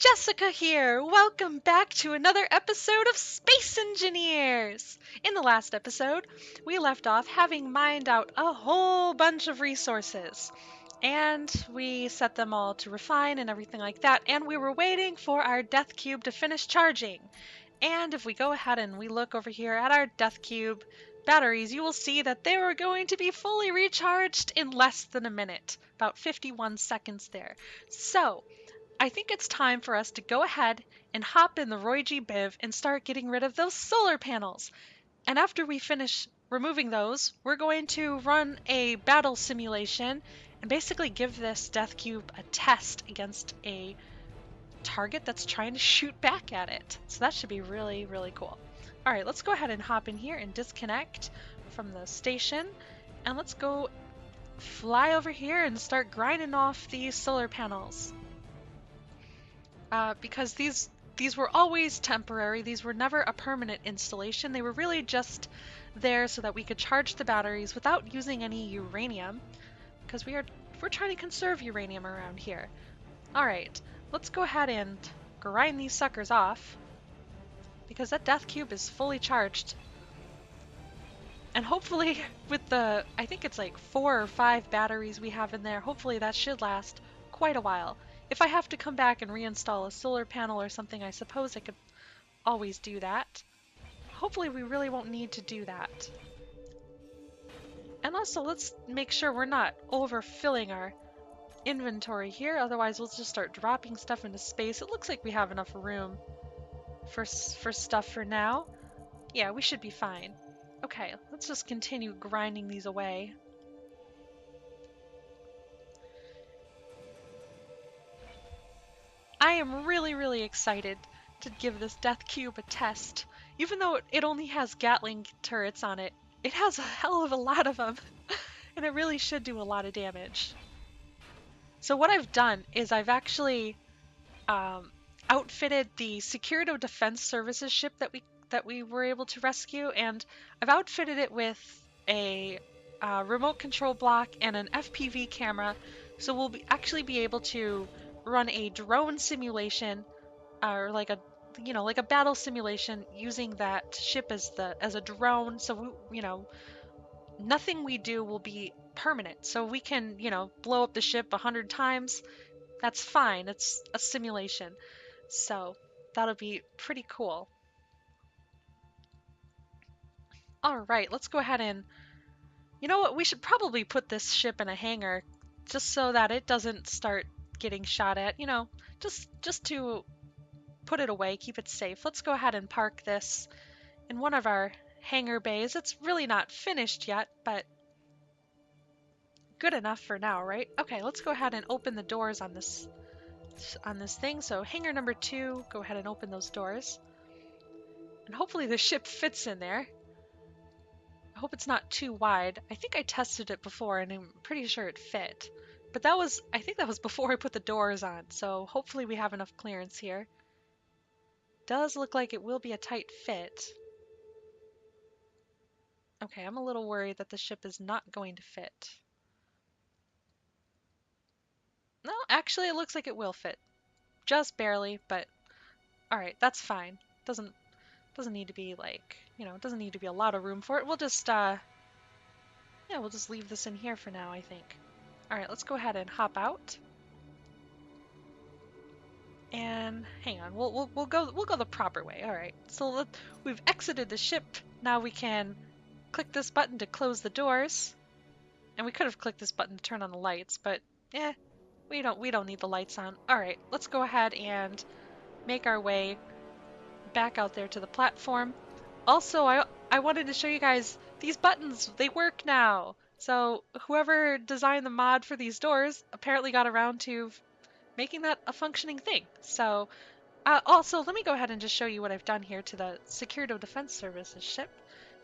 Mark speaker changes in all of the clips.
Speaker 1: Jessica here! Welcome back to another episode of Space Engineers! In the last episode, we left off having mined out a whole bunch of resources. And we set them all to refine and everything like that, and we were waiting for our death cube to finish charging. And if we go ahead and we look over here at our death cube batteries, you will see that they were going to be fully recharged in less than a minute, about 51 seconds there. So, I think it's time for us to go ahead and hop in the Roy G. Biv and start getting rid of those solar panels. And after we finish removing those, we're going to run a battle simulation and basically give this death cube a test against a target that's trying to shoot back at it. So that should be really, really cool. All right, let's go ahead and hop in here and disconnect from the station. And let's go fly over here and start grinding off these solar panels. Because these were always temporary. These were never a permanent installation. They were really just there so that we could charge the batteries without using any uranium, because we're trying to conserve uranium around here. All right, let's go ahead and grind these suckers off, because that death cube is fully charged. And hopefully with the, I think it's like 4 or 5 batteries we have in there, hopefully that should last quite a while. If I have to come back and reinstall a solar panel or something, I suppose I could always do that. Hopefully we really won't need to do that. And also, let's make sure we're not overfilling our inventory here, otherwise we'll just start dropping stuff into space. It looks like we have enough room for stuff for now. Yeah, we should be fine. Okay, let's just continue grinding these away. I am really, really excited to give this death cube a test. Even though it only has Gatling turrets on it, it has a hell of a lot of them, and it really should do a lot of damage. So what I've done is I've actually outfitted the Security Defense Services ship that we were able to rescue, and I've outfitted it with a remote control block and an FPV camera, so we'll actually be able to run a drone simulation, or like a battle simulation using that ship as a drone. So nothing we do will be permanent. So we can blow up the ship 100 times. That's fine. It's a simulation. So that'll be pretty cool. All right, let's go ahead and, you know what, we should probably put this ship in a hangar just so that it doesn't start getting shot at, just to put it away, keep it safe. Let's go ahead and park this in one of our hangar bays. It's really not finished yet, but good enough for now, right? Okay, let's go ahead and open the doors on this thing. So hangar number 2, go ahead and open those doors. And hopefully the ship fits in there. I hope it's not too wide. I think I tested it before and I'm pretty sure it fit. But I think that was before I put the doors on, so hopefully we have enough clearance here. Does look like it will be a tight fit. Okay, I'm a little worried that the ship is not going to fit. No, actually it looks like it will fit. Just barely, but alright, that's fine. Doesn't need to be like, it doesn't need to be a lot of room for it. We'll just yeah, we'll just leave this in here for now, I think. Alright, let's go ahead and hop out. And hang on, we'll go the proper way. Alright, so we've exited the ship. Now we can click this button to close the doors. And we could have clicked this button to turn on the lights, but yeah, we don't need the lights on. Alright, let's go ahead and make our way back out there to the platform. Also, I wanted to show you guys these buttons. They work now. So whoever designed the mod for these doors apparently got around to making that a functioning thing. So also, let me go ahead and just show you what I've done here to the Security Defense Services ship.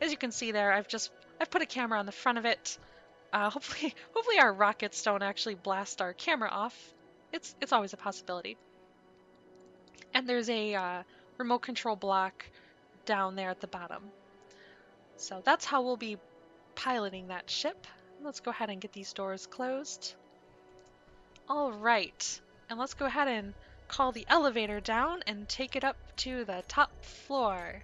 Speaker 1: As you can see there, I've put a camera on the front of it. Hopefully our rockets don't actually blast our camera off. It's always a possibility. And there's a remote control block down there at the bottom. So that's how we'll be piloting that ship. Let's go ahead and get these doors closed. All right, and let's go ahead and call the elevator down and take it up to the top floor.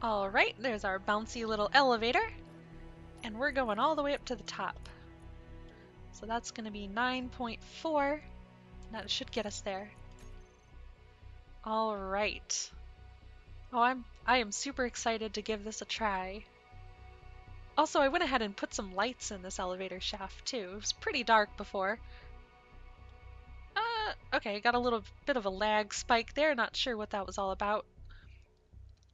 Speaker 1: Alright, there's our bouncy little elevator, and we're going all the way up to the top. So that's going to be 9.4. That should get us there. Alright. Oh, I am super excited to give this a try. Also, I went ahead and put some lights in this elevator shaft too. It was pretty dark before. Okay, got a little bit of a lag spike there, not sure what that was all about.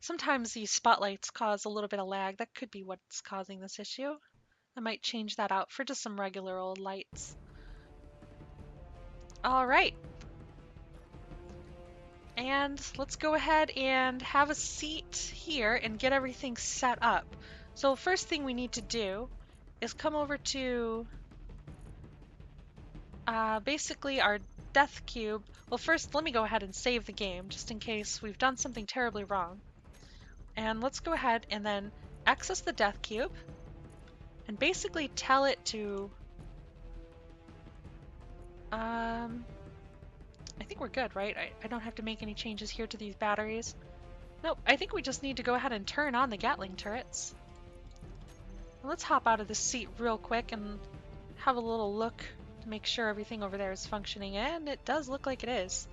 Speaker 1: Sometimes these spotlights cause a little bit of lag. That could be what's causing this issue. I might change that out for just some regular old lights. Alright. And let's go ahead and have a seat here and get everything set up. So first thing we need to do is come over to basically our death cube. Well, first let me go ahead and save the game just in case we've done something terribly wrong. And let's go ahead and then access the death cube and basically tell it to I think we're good, right? I don't have to make any changes here to these batteries. Nope, I think we just need to go ahead and turn on the Gatling turrets. Let's hop out of this seat real quick and have a little look to make sure everything over there is functioning, and it does look like it is.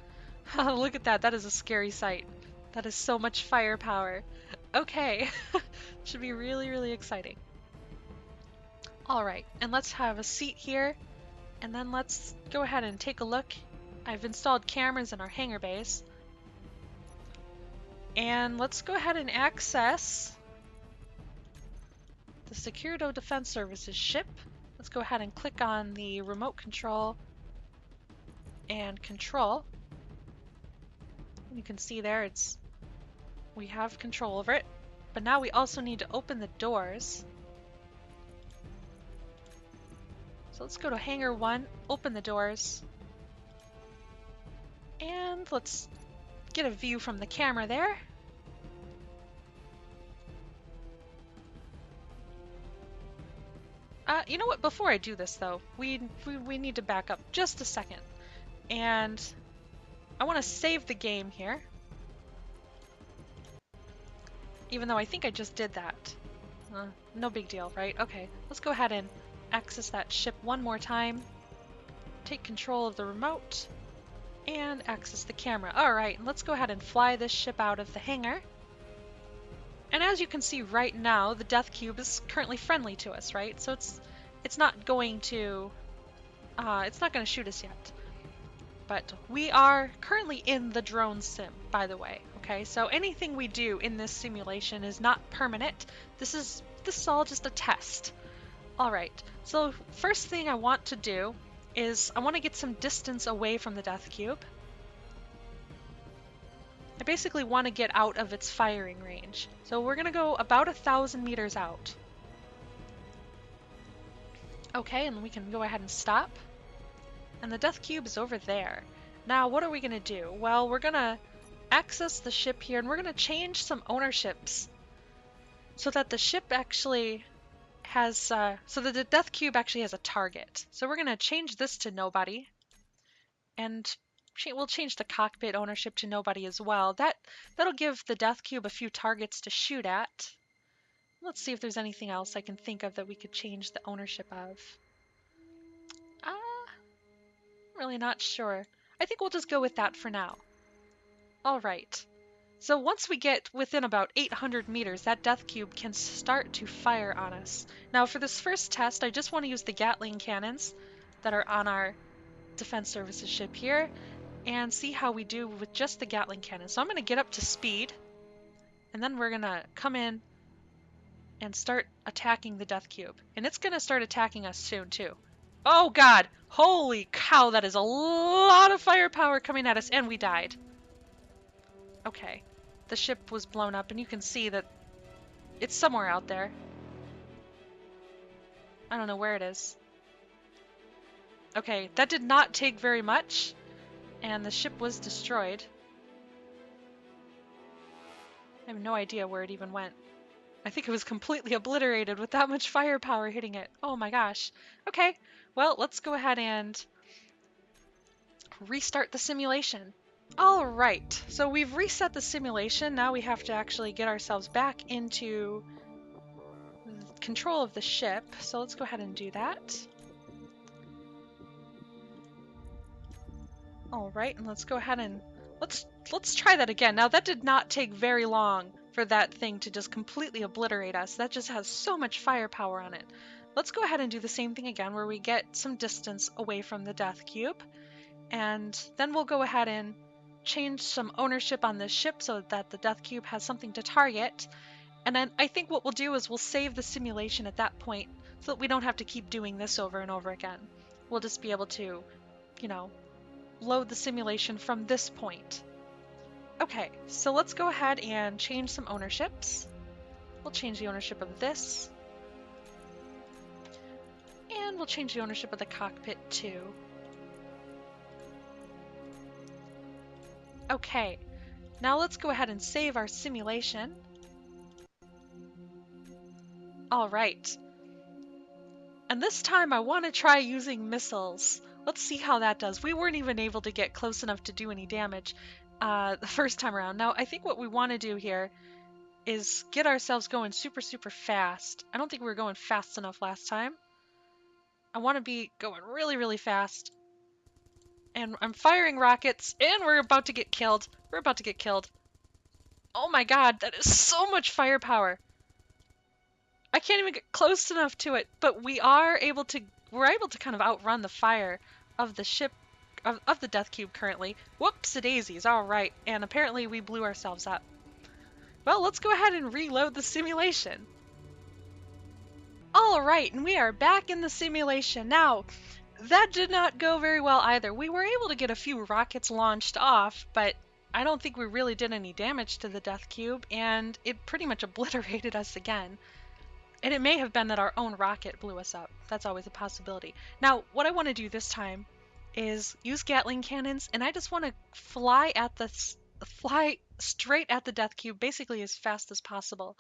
Speaker 1: Look at that, that is a scary sight. That is so much firepower. Okay, should be really, really exciting. Alright, and let's have a seat here, and then let's go ahead and take a look. I've installed cameras in our hangar base. And let's go ahead and access the Security Defense Services ship. Let's go ahead and click on the remote control and control. You can see there we have control over it. But now we also need to open the doors. So let's go to Hangar 1, open the doors. And let's get a view from the camera there. You know what? Before I do this, though, we need to back up just a second. And I want to save the game here. Even though I think I just did that. No big deal, right? Okay, let's go ahead and access that ship one more time. Take control of the remote. And access the camera. Alright, let's go ahead and fly this ship out of the hangar. And as you can see right now, the Death Cube is currently friendly to us, right? So it's not going to shoot us yet. But we are currently in the drone sim, by the way. Okay, so anything we do in this simulation is not permanent. This is all just a test. Alright, so first thing I want to do is I want to get some distance away from the Death Cube. I basically want to get out of its firing range. So we're going to go about 1,000 meters out. Okay, and we can go ahead and stop. And the Death Cube is over there. Now, what are we going to do? Well, we're going to access the ship here, and we're going to change some ownerships so that the ship actually has, so that the Death Cube actually has a target. So we're going to change this to nobody, and we'll change the cockpit ownership to nobody as well. That'll give the Death Cube a few targets to shoot at. Let's see if there's anything else I can think of that we could change the ownership of. I'm really not sure. I think we'll just go with that for now. Alright. So once we get within about 800 meters, that Death Cube can start to fire on us. Now for this first test, I just want to use the Gatling cannons that are on our Defense Services ship here and see how we do with just the Gatling cannon. So I'm going to get up to speed, and then we're going to come in and start attacking the Death Cube. And it's going to start attacking us soon too. Oh god! Holy cow, that is a lot of firepower coming at us, and we died. Okay, the ship was blown up, and you can see that it's somewhere out there. I don't know where it is. Okay, that did not take very much, and the ship was destroyed. I have no idea where it even went. I think it was completely obliterated with that much firepower hitting it. Oh my gosh. Okay, well, let's go ahead and restart the simulation. All right, so we've reset the simulation. Now we have to actually get ourselves back into control of the ship. So let's go ahead and do that. All right, and let's go ahead and let's try that again. Now that did not take very long for that thing to just completely obliterate us. That just has so much firepower on it. Let's go ahead and do the same thing again where we get some distance away from the death cube. And then we'll go ahead and change some ownership on this ship so that the death cube has something to target. And then I think what we'll do is we'll save the simulation at that point so that we don't have to keep doing this over and over again. We'll just be able to, you know, load the simulation from this point. Okay, so let's go ahead and change some ownerships. We'll change the ownership of this. And we'll change the ownership of the cockpit too. Okay, now let's go ahead and save our simulation. All right. And this time I want to try using missiles. Let's see how that does. We weren't even able to get close enough to do any damage the first time around. Now, I think what we want to do here is get ourselves going super, super fast. I don't think we were going fast enough last time. I want to be going really, really fast. And I'm firing rockets, and we're about to get killed. We're about to get killed. Oh my god, that is so much firepower. I can't even get close enough to it, but we're able to kind of outrun the fire of the ship, of the death cube currently. Whoops-a-daisies, alright, and apparently we blew ourselves up. Well, let's go ahead and reload the simulation. Alright, and we are back in the simulation. Now, that did not go very well either. We were able to get a few rockets launched off, but I don't think we really did any damage to the death cube, and it pretty much obliterated us again. And it may have been that our own rocket blew us up. That's always a possibility. Now, what I want to do this time is use Gatling cannons, and I just want to fly straight at the death cube, basically as fast as possible.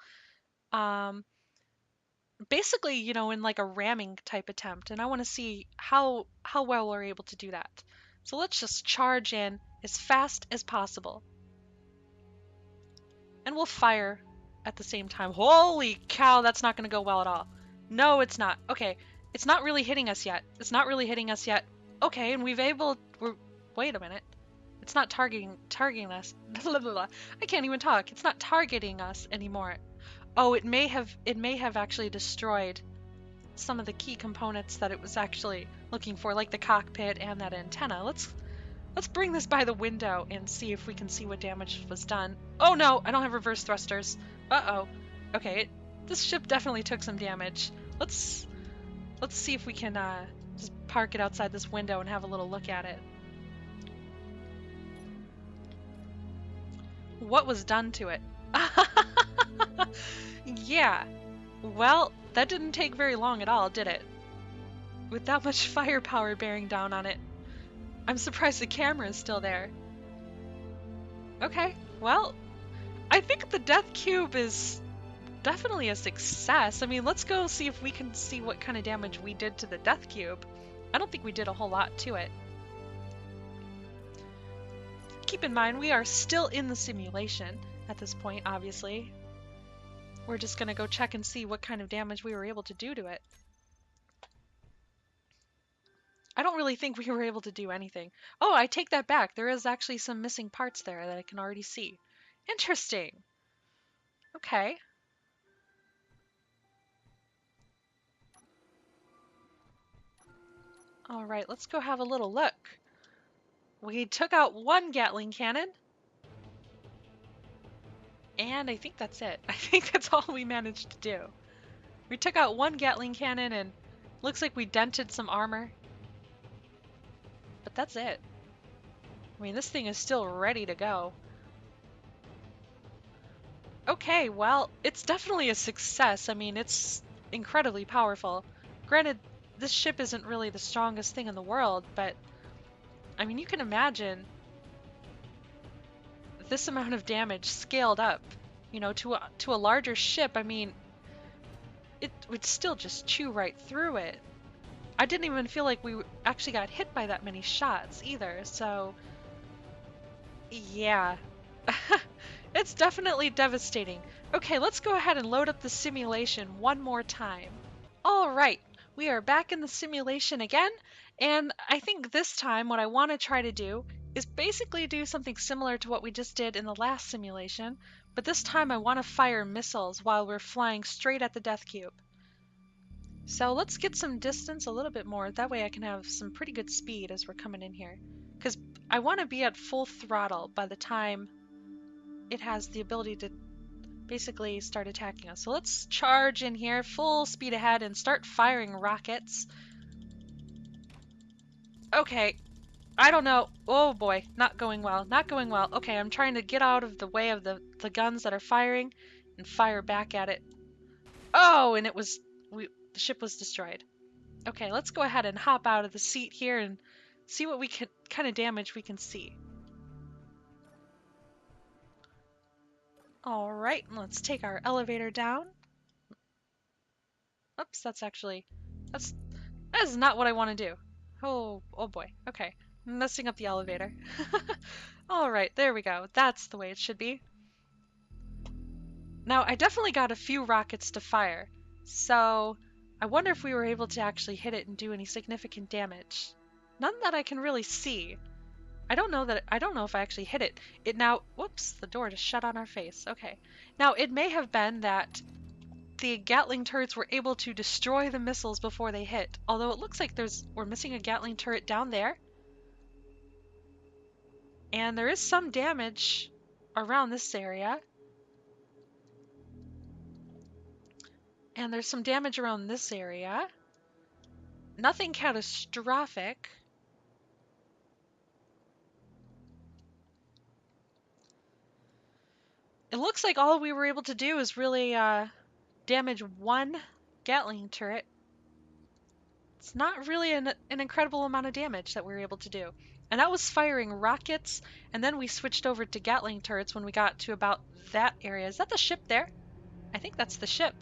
Speaker 1: Basically, you know, in like a ramming type attempt, and I want to see how well we're able to do that. So let's just charge in as fast as possible. And we'll fire at the same time. Holy cow, that's not going to go well at all. No, it's not. Okay, it's not really hitting us yet. It's not really hitting us yet. Okay, and wait a minute. It's not targeting us. I can't even talk. It's not targeting us anymore. Oh, it may have actually destroyed some of the key components that it was actually looking for, like the cockpit and that antenna. Let's bring this by the window and see if we can see what damage was done. Oh no, I don't have reverse thrusters. Uh-oh. Okay, this ship definitely took some damage. Let's see if we can just park it outside this window and have a little look at it. What was done to it? Yeah. Well, that didn't take very long at all, did it? With that much firepower bearing down on it. I'm surprised the camera is still there. Okay, well, I think the death cube is definitely a success. I mean, let's go see if we can see what kind of damage we did to the death cube. I don't think we did a whole lot to it. Keep in mind, we are still in the simulation at this point, obviously. We're just gonna go check and see what kind of damage we were able to do to it. I don't really think we were able to do anything. Oh, I take that back. There is actually some missing parts there that I can already see. Interesting. Okay. All right, let's go have a little look. We took out one Gatling cannon. And I think that's it. I think that's all we managed to do. We took out one Gatling cannon and looks like we dented some armor. But that's it. I mean, this thing is still ready to go. Okay, well, it's definitely a success. I mean, it's incredibly powerful. Granted, this ship isn't really the strongest thing in the world, but I mean, you can imagine this amount of damage scaled up you know, to a larger ship, I mean, it would still just chew right through it. I didn't even feel like we actually got hit by that many shots either, so yeah. It's definitely devastating. Okay, let's go ahead and load up the simulation one more time. All right, we are back in the simulation again, and I think this time what I want to try to do is basically do something similar to what we just did in the last simulation, but this time I want to fire missiles while we're flying straight at the Death Cube. So let's get some distance a little bit more, that way I can have some pretty good speed as we're coming in here. Because I want to be at full throttle by the time it has the ability to basically start attacking us. So let's charge in here, full speed ahead, and start firing rockets. Okay, I don't know. Oh boy, not going well, not going well. Okay, I'm trying to get out of the way of the guns that are firing and fire back at it. Oh, and the ship was destroyed. Okay, let's go ahead and hop out of the seat here and see what kind of damage we can see. All right, let's take our elevator down. Oops, that's that is not what I want to do. Oh boy. Okay, I'm messing up the elevator. All right, there we go. That's the way it should be. Now, I definitely got a few rockets to fire, so I wonder if we were able to actually hit it and do any significant damage. None that I can really see. I don't know if I actually hit it. Whoops, the door just shut on our face. Okay. Now, it may have been that the Gatling turrets were able to destroy the missiles before they hit, although it looks like we're missing a Gatling turret down there. And there is some damage around this area. And there's some damage around this area. Nothing catastrophic. It looks like all we were able to do is really damage one Gatling turret. It's not really an incredible amount of damage that we were able to do. And that was firing rockets, and then we switched over to Gatling turrets when we got to about that area. Is that the ship there? I think that's the ship.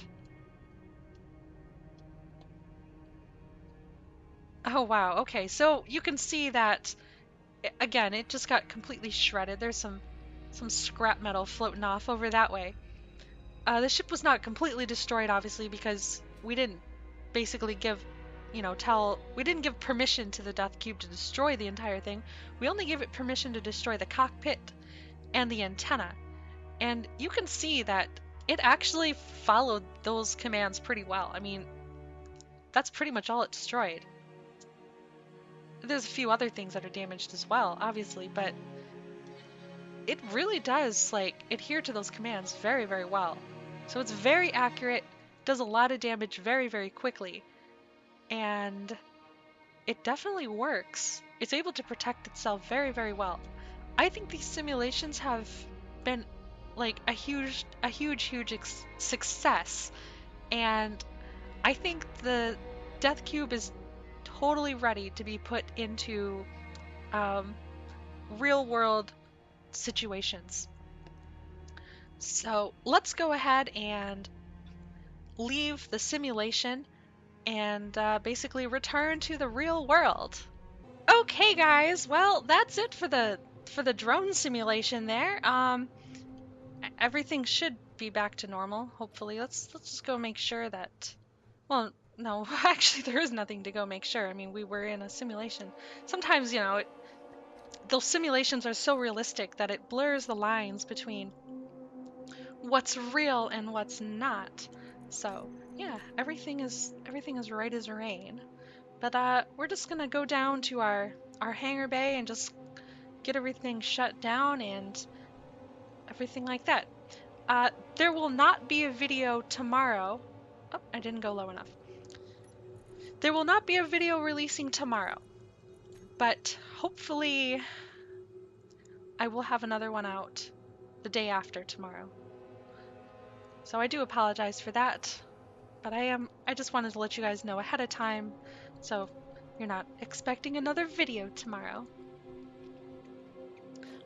Speaker 1: Oh wow, okay, so you can see that, again, it just got completely shredded. There's some scrap metal floating off over that way. The ship was not completely destroyed, obviously, because we didn't basically we didn't give permission to the Death Cube to destroy the entire thing. We only gave it permission to destroy the cockpit and the antenna. And you can see that it actually followed those commands pretty well. I mean, that's pretty much all it destroyed. There's a few other things that are damaged as well, obviously, but it really does, adhere to those commands very, very well. So it's very accurate, does a lot of damage very, very quickly, and it definitely works. It's able to protect itself very, very well. I think these simulations have been a huge success, and I think the Death Cube is totally ready to be put into real world situations. So let's go ahead and leave the simulation and basically return to the real world. Okay, guys. Well, that's it for the drone simulation there. Everything should be back to normal, hopefully. Let's just go make sure that. Well, no, actually, there is nothing to go make sure. I mean, we were in a simulation. Sometimes, those simulations are so realistic that it blurs the lines between what's real and what's not. So yeah, everything is right as rain. But we're just gonna go down to our hangar bay and just get everything shut down and everything like that. There will not be a video tomorrow. Oh, I didn't go low enough. There will not be a video releasing tomorrow, but hopefully I will have another one out the day after tomorrow. So I do apologize for that, but I just wanted to let you guys know ahead of time, so you're not expecting another video tomorrow.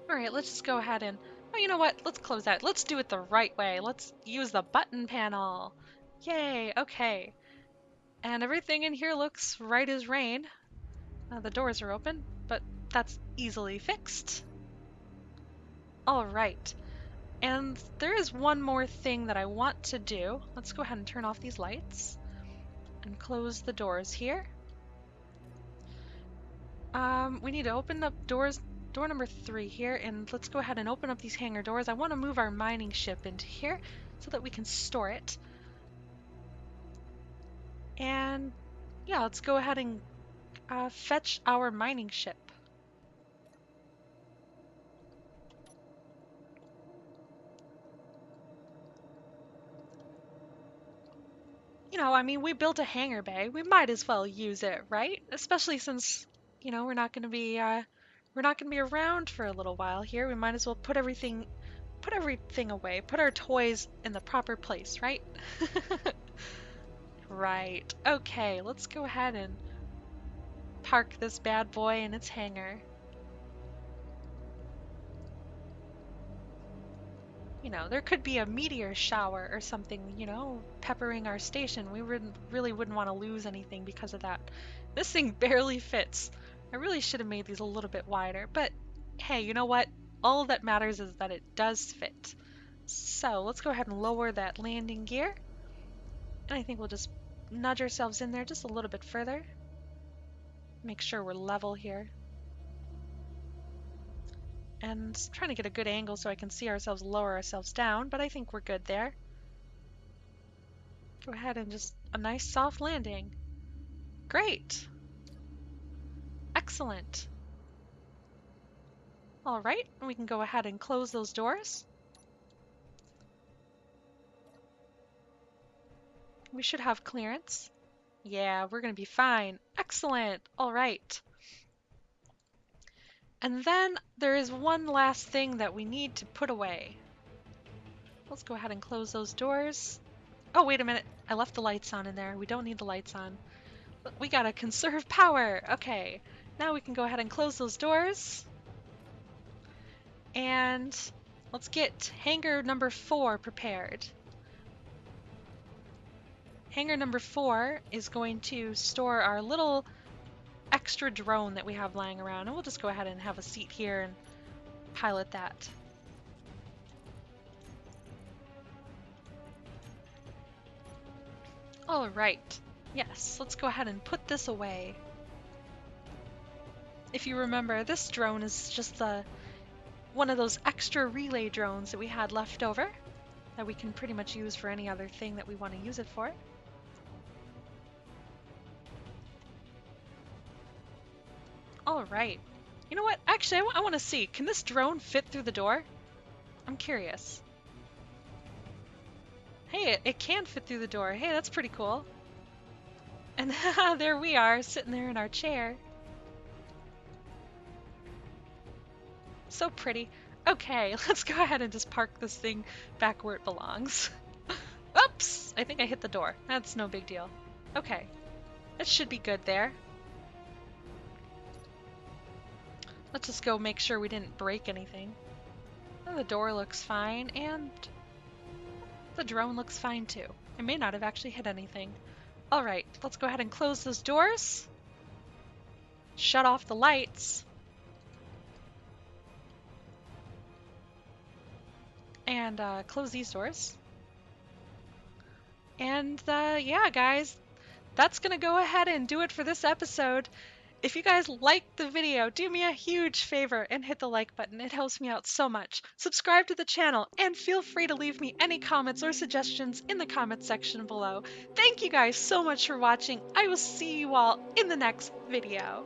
Speaker 1: Alright, let's just go ahead and Oh, you know what? Let's close that. Let's do it the right way. Let's use the button panel. Yay, okay. And everything in here looks right as rain. The doors are open, but that's easily fixed. All right. And there is one more thing that I want to do. Let's go ahead and turn off these lights and close the doors here. We need to open up door number 3 here, and let's go ahead and open up these hangar doors. I want to move our mining ship into here so that we can store it. And yeah, let's go ahead and fetch our mining ship. You know, I mean, we built a hangar bay. We might as well use it, right? Especially since, you know, we're not going to be around for a little while here. We might as well put everything away. Put our toys in the proper place, right? Right. Okay, let's go ahead and park this bad boy in its hangar. You know, there could be a meteor shower or something, you know, peppering our station. We really wouldn't want to lose anything because of that. This thing barely fits. I really should have made these a little bit wider, but hey, you know what? All that matters is that it does fit. So let's go ahead and lower that landing gear. And I think we'll just nudge ourselves in there just a little bit further. Make sure we're level here. And trying to get a good angle so I can see ourselves lower ourselves down, but I think we're good there. Go ahead and just a nice soft landing. Great. Excellent. All right, we can go ahead and close those doors. We should have clearance. Yeah, we're gonna be fine. Excellent. All right. And then there is one last thing that we need to put away. Let's go ahead and close those doors. Oh, wait a minute. I left the lights on in there. We don't need the lights on. We gotta conserve power. Okay. Now we can go ahead and close those doors. And let's get hangar number 4 prepared. Hangar number 4 is going to store our little extra drone that we have lying around. And we'll just go ahead and have a seat here and pilot that. All right. Yes, let's go ahead and put this away. If you remember, this drone is just one of those extra relay drones that we had left over that we can pretty much use for any other thing that we want to use it for. All right. You know what? Actually, I want to see. Can this drone fit through the door? I'm curious. Hey, it can fit through the door. Hey, that's pretty cool. And there we are, sitting there in our chair. So pretty. Okay, let's go ahead and just park this thing back where it belongs. Oops! I think I hit the door. That's no big deal. Okay. It should be good there. Let's just go make sure we didn't break anything. Oh, the door looks fine, and the drone looks fine too. I may not have actually hit anything. Alright, let's go ahead and close those doors. Shut off the lights. And close these doors. And yeah, guys, that's gonna go ahead and do it for this episode. If you guys liked the video, do me a huge favor and hit the like button. It helps me out so much. Subscribe to the channel and feel free to leave me any comments or suggestions in the comment section below. Thank you guys so much for watching. I will see you all in the next video.